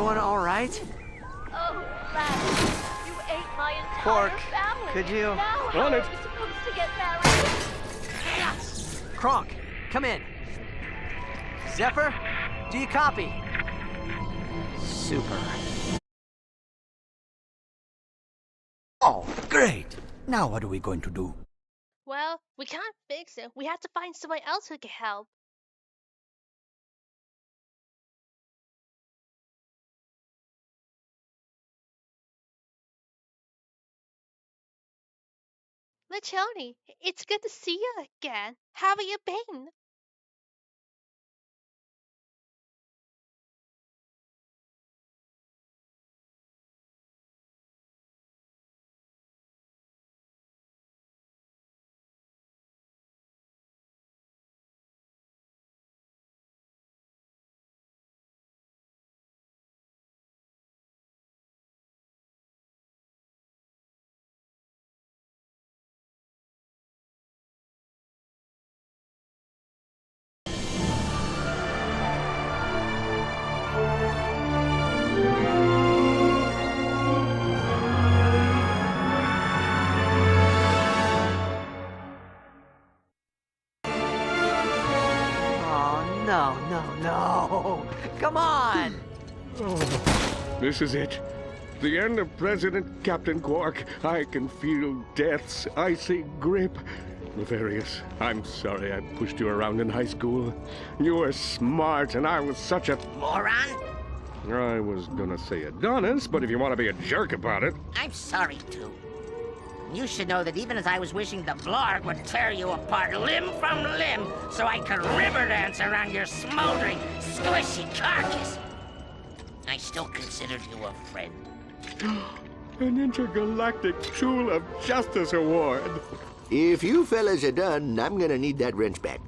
everyone all right? Oh, Ratchet, you ate my entire Quark, family. could you... Now how On are it. we supposed to get married? Kronk, come in. Zephyr, do you copy? Super. Oh, great. Now what are we going to do? Well, we can't fix it. We have to find someone else who can help. Lechoni, it's good to see you again. How have you been? Oh, no. Come on. Oh, this is it. The end of President Captain Quark. I can feel death's icy grip. Nefarious, I'm sorry I pushed you around in high school. You were smart, and I was such a... Moron? I was gonna say Adonis, but if you want to be a jerk about it... I'm sorry, too. You should know that even as I was wishing the Blarg would tear you apart limb from limb so I could river dance around your smoldering, squishy carcass, I still considered you a friend. An intergalactic Tool of Justice award. If you fellas are done, I'm gonna need that wrench back.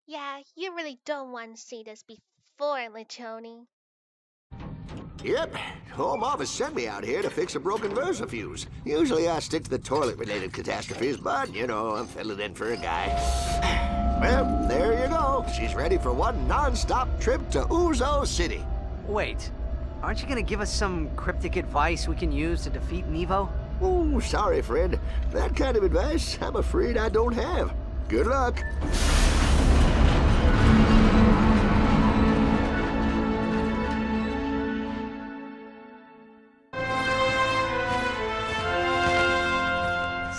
Yeah, you really don't want to see this before, Lechoni. Yep, Home Office sent me out here to fix a broken Versafuse. Usually I stick to the toilet-related catastrophes, but, you know, I'm filling in for a guy. Well, there you go. She's ready for one non-stop trip to Uzo City. Wait, aren't you gonna give us some cryptic advice we can use to defeat Nevo? Oh, sorry, friend. That kind of advice, I'm afraid I don't have. Good luck.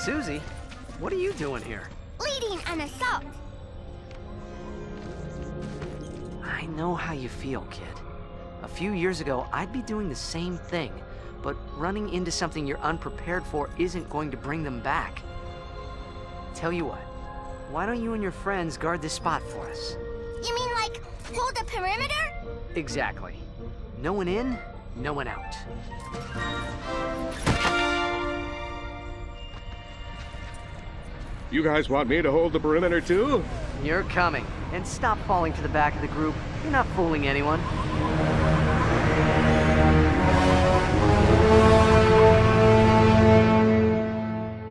Susie, what are you doing here? Leading an assault. I know how you feel, kid. A few years ago, I'd be doing the same thing, but running into something you're unprepared for isn't going to bring them back. Tell you what, why don't you and your friends guard this spot for us? You mean like hold the perimeter? Exactly. No one in, no one out. You guys want me to hold the perimeter too? You're coming. And stop falling to the back of the group. You're not fooling anyone.